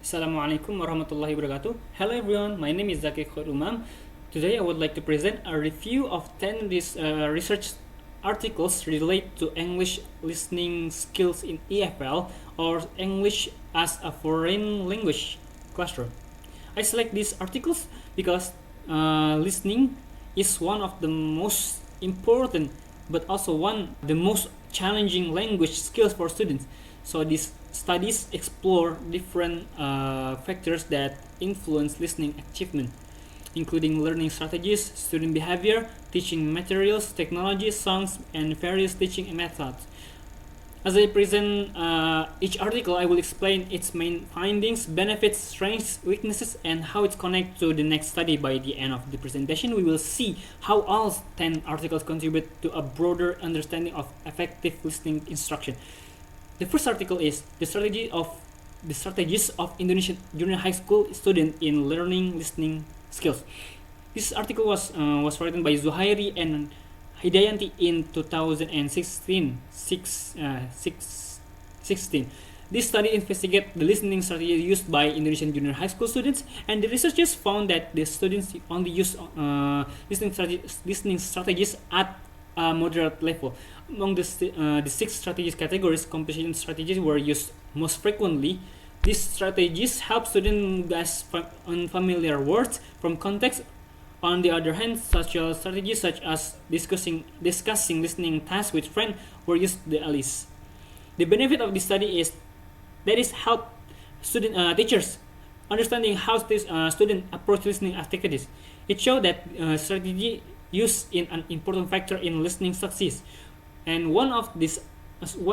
Assalamualaikum warahmatullahi wabarakatuh. Hello everyone, my name is Zaki Khoirul. Today I would like to present a review of 10 research articles related to English listening skills in EFL or English as a foreign language classroom. I select these articles because listening is one of the most important but also one of the most challenging language skills for students. So these studies explore different factors that influence listening achievement, including learning strategies, student behavior, teaching materials, technology, songs, and various teaching methods. As I present each article, I will explain its main findings, benefits, strengths, weaknesses, and how it connects to the next study. By the end of the presentation, we will see how all 10 articles contribute to a broader understanding of effective listening instruction. The first article is the strategies of Indonesian junior high school student in learning listening skills. This article was written by Zuhairi and Hidayanti in 2016. This study investigated the listening strategy used by Indonesian junior high school students, and the researchers found that the students only use listening strategies at a moderate level. Among the 6 strategies categories, comprehension strategies were used most frequently. These strategies help students grasp unfamiliar words from context. On the other hand, strategies such as discussing listening tasks with friends were used the least. The benefit of this study is that it help teachers understanding how students approach listening activities. It showed that strategy used in an important factor in listening success. And one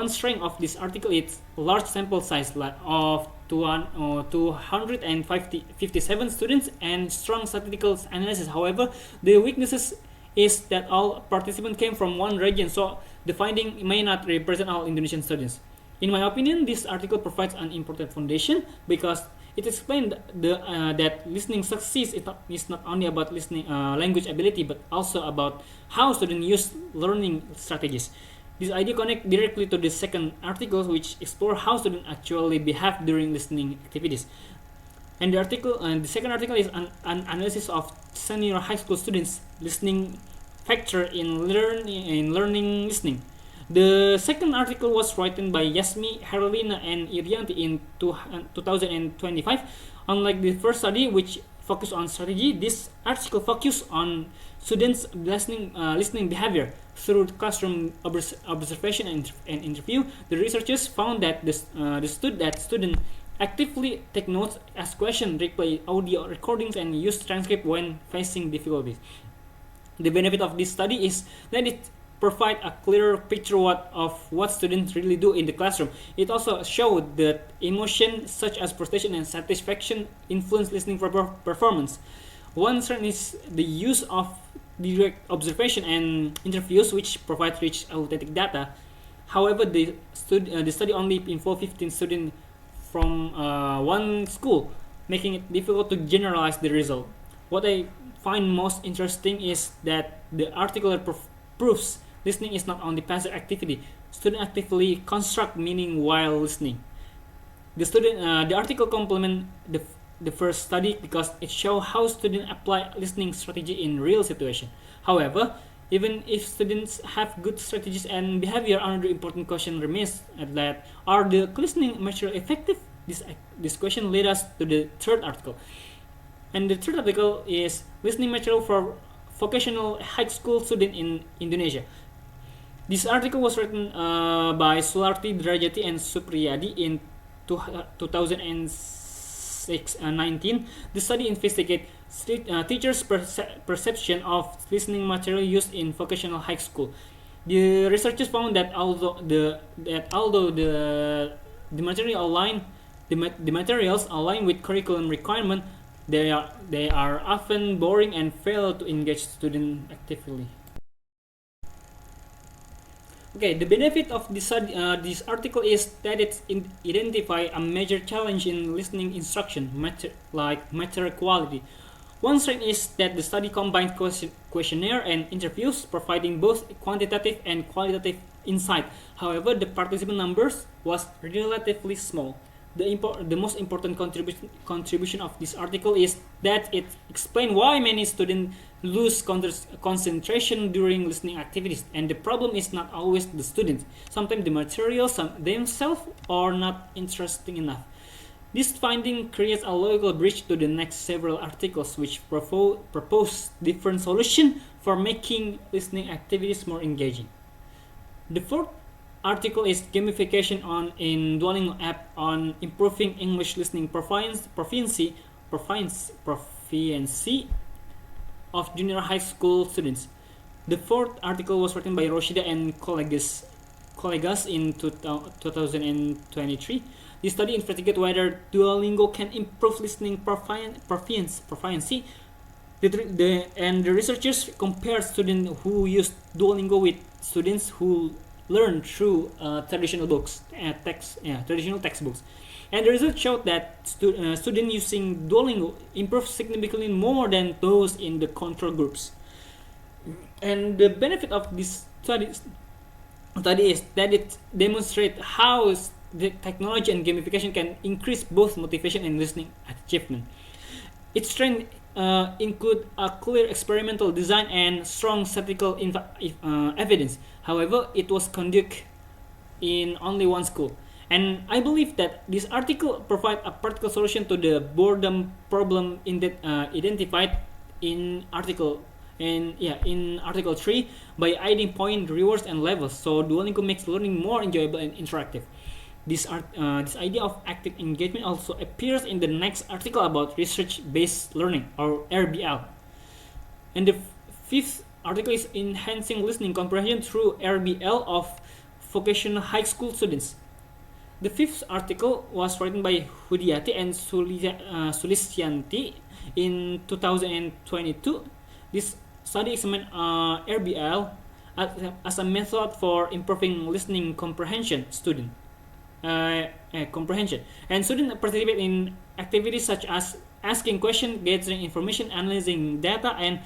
strength of this article is large sample size of 257 students and strong statistical analysis. However, the weaknesses is that all participants came from one region, so the finding may not represent all Indonesian students. In my opinion, this article provides an important foundation because it explained that listening success is not only about listening language ability but also about how students use learning strategies. This idea connects directly to the second article, which explore how students actually behave during listening activities. And the second article is an analysis of senior high school students' listening factor in learning listening. The second article was written by Yasmi, Herlina, and Irianti in 2025. Unlike the first study, which focused on strategy, this article focused on students' listening behavior through classroom observation and interview. The researchers found that students actively take notes, ask questions, replay audio recordings, and use transcript when facing difficulties. The benefit of this study is that it provide a clearer picture of what students really do in the classroom. It also showed that emotions such as frustration and satisfaction influence listening performance. One strength is the use of direct observation and interviews, which provide rich authentic data. However, the study only involved 15 students from one school, making it difficult to generalize the result. What I find most interesting is that the article proves listening is not only passive activity. Students actively construct meaning while listening. The article complements the first study because it shows how students apply listening strategy in real situation. However, even if students have good strategies and behavior, another important question remains that are the listening material effective? This question led us to the third article. And the third article is listening material for vocational high school students in Indonesia. This article was written by Sularti Drajati and Supriyadi in 2019. The study investigated teachers' perception of listening material used in vocational high school. The researchers found that although the materials align with curriculum requirement, they are often boring and fail to engage students actively. Okay, the benefit of this article is that it identifies a major challenge in listening instruction, like material quality. One strength is that the study combines questionnaire and interviews, providing both quantitative and qualitative insight. However, the participant numbers was relatively small. The most important contribution of this article is that it explains why many students lose concentration during listening activities, and the problem is not always the students. Sometimes the materials themselves are not interesting enough. This finding creates a logical bridge to the next several articles, which propose different solutions for making listening activities more engaging. The fourth article is gamification in Duolingo app on improving English listening proficiency of junior high school students. The fourth article was written by Roshida and colleagues in 2023. The study investigated whether Duolingo can improve listening proficiency. The researchers compared students who used Duolingo with students who learn through traditional textbooks, and the results showed that students using Duolingo improved significantly more than those in the control groups. And the benefit of this study is that it demonstrates how the technology and gamification can increase both motivation and listening achievement. Its strength include a clear experimental design and strong statistical evidence. However, it was conducted in only one school, and I believe that this article provides a practical solution to the boredom problem identified in article 3 by adding point rewards and levels. So Duolingo makes learning more enjoyable and interactive. This idea of active engagement also appears in the next article about research-based learning, or RBL. And the fifth article is enhancing listening comprehension through RBL of vocational high school students. The fifth article was written by Hudiati and Sulistyanti in 2022. This study examined RBL as a method for improving listening comprehension, and students participate in activities such as asking questions, gathering information, analyzing data, and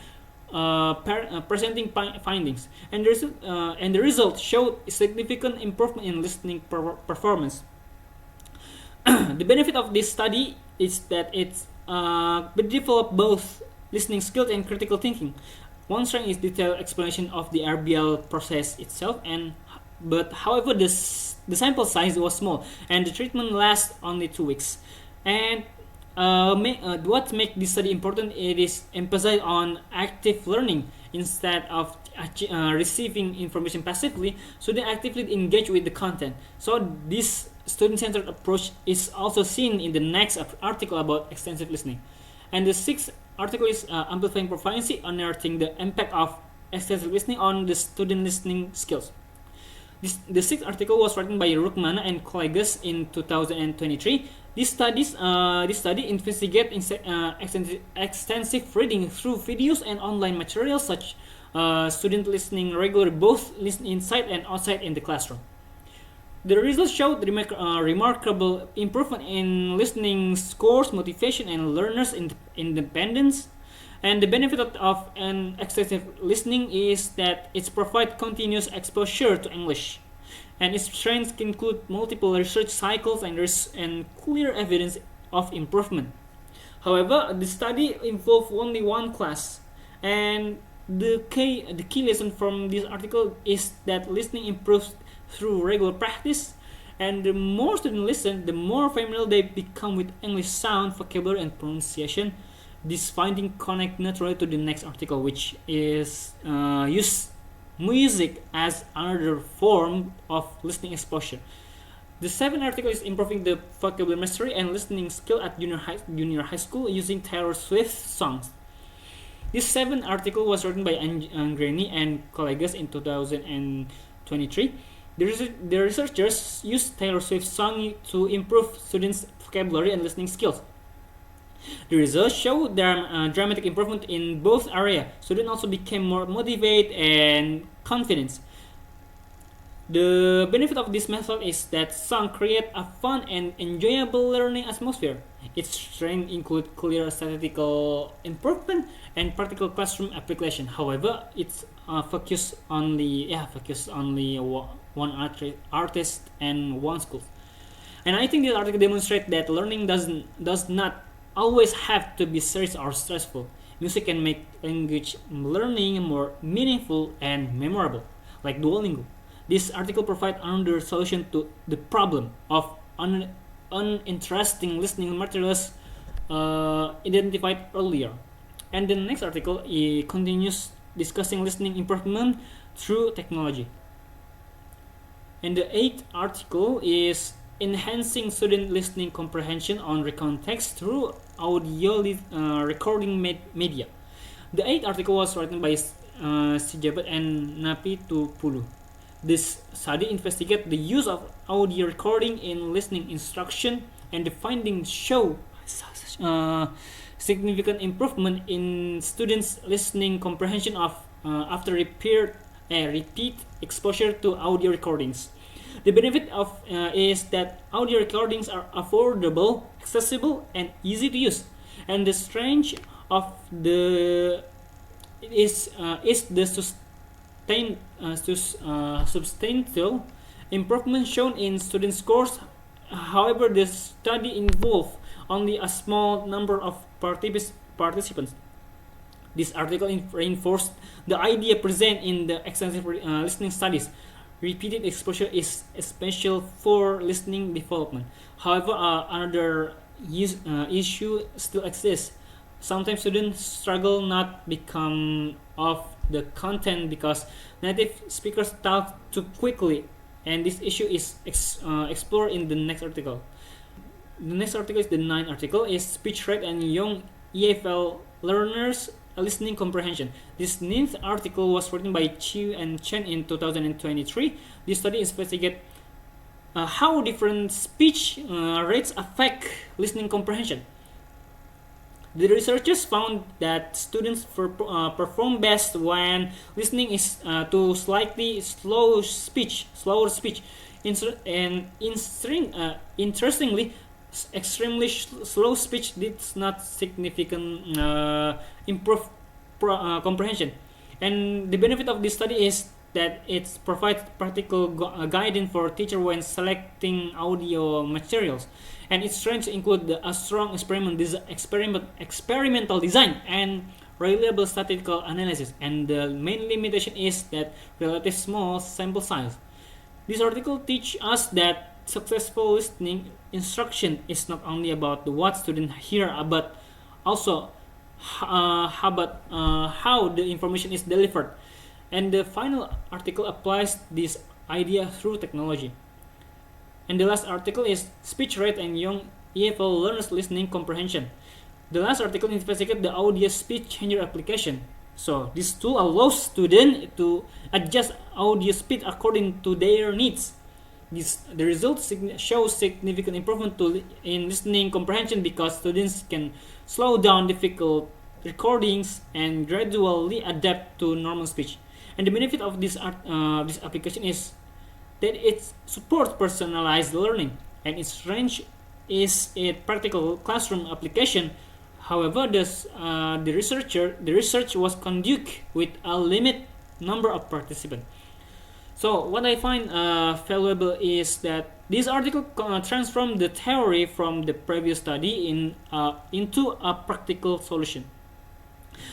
presenting findings. And the results showed significant improvement in listening performance. The benefit of this study is that it developed both listening skills and critical thinking. One strength is detailed explanation of the RBL process itself, but however the sample size was small and the treatment lasts only 2 weeks. And what makes this study important, it is emphasized on active learning instead of receiving information passively. Students actively engage with the content. So this student-centered approach is also seen in the next article about extensive listening. And the sixth article is amplifying proficiency, unearthing the impact of extensive listening on the student listening skills. The sixth article was written by Rukmana and colleagues in 2023. This study investigates extensive reading through videos and online materials, such student listening regularly, both listen inside and outside in the classroom. The results showed remarkable improvement in listening scores, motivation, and learners' independence. And the benefit of an extensive listening is that it provides continuous exposure to English, and its strengths include multiple research cycles and clear evidence of improvement. However, the study involved only one class, and the key lesson from this article is that listening improves through regular practice, and the more students listen, the more familiar they become with English sound, vocabulary, and pronunciation. This finding connects naturally to the next article, which is use music as another form of listening exposure. The seventh article is improving the vocabulary mastery and listening skill at junior high school using Taylor Swift songs. This seventh article was written by Angreni and colleagues in 2023. The researchers used Taylor Swift song to improve students' vocabulary and listening skills. The results show dramatic improvement in both areas. Students also became more motivated and confident. The benefit of this method is that song create a fun and enjoyable learning atmosphere. Its strengths include clear statistical improvement and practical classroom application. However, it's focus only one artist and one school. And I think this article demonstrates that learning does not always have to be serious or stressful. Music can make language learning more meaningful and memorable, like Duolingo. This article provides another solution to the problem of uninteresting listening materials identified earlier. And the next article continues discussing listening improvement through technology. And the eighth article is enhancing student listening comprehension on context through audio recording media. The eighth article was written by Sijabat and Napi Tupulu. This study investigates the use of audio recording in listening instruction, and the findings show significant improvement in students' listening comprehension after repeat exposure to audio recordings. The benefit of is that audio recordings are affordable, accessible, and easy to use. And the strength of the is the substantial improvement shown in student scores. However, the study involved only a small number of participants. This article reinforced the idea present in the extensive listening studies. Repeated exposure is essential for listening development. However, another issue still exists. Sometimes students struggle not become of the content because native speakers talk too quickly, and this issue is explored in the next article. The next article is the ninth article is speech rate and young EFL learners listening comprehension. This ninth article was written by Chiu and Chen in 2023. This study investigates how different speech rates affect listening comprehension. The researchers found that students perform best when listening is to slightly slower speech. Interestingly, extremely slow speech did not significantly improve comprehension. And the benefit of this study is that it provides practical guidance for teachers when selecting audio materials. And its strengths include a strong experimental design and reliable statistical analysis. And the main limitation is that relatively small sample size. This article teaches us that successful listening instruction is not only about what students hear, but also how the information is delivered. And the final article applies this idea through technology. And the last article is speech rate and young EFL learners listening comprehension. The last article investigates the audio speech changer application. So this tool allows students to adjust audio speed according to their needs. The results show significant improvement in listening comprehension because students can slow down difficult recordings and gradually adapt to normal speech. And the benefit of this application is that it supports personalized learning, and its range is a practical classroom application. However, the research was conducted with a limited number of participants. So what I find valuable is that this article transformed the theory from the previous study into a practical solution.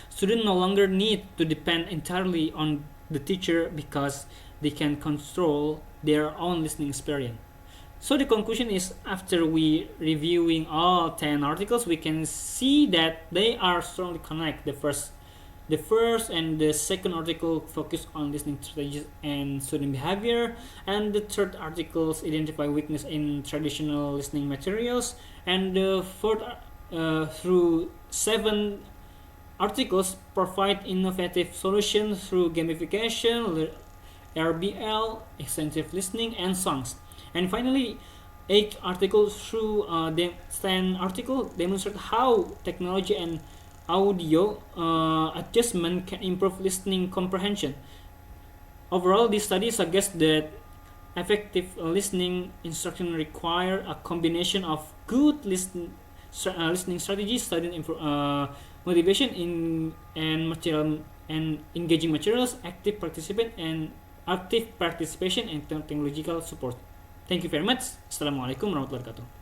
Students no longer need to depend entirely on the teacher because they can control their own listening experience. So the conclusion is, after we reviewing all 10 articles, we can see that they are strongly connected. The first and the second article focus on listening strategies and student behavior, and the third articles identify weakness in traditional listening materials, and the fourth through 7 articles provide innovative solutions through gamification, RBL, extensive listening, and songs. And finally, 8 articles through the 10 article demonstrate how technology and audio adjustment can improve listening comprehension. Overall, this study suggests that effective listening instruction require a combination of good listening strategies, student motivation and material and engaging materials, active participation, and technological support. Thank you very much. Assalamualaikum warahmatullahi wabarakatuh.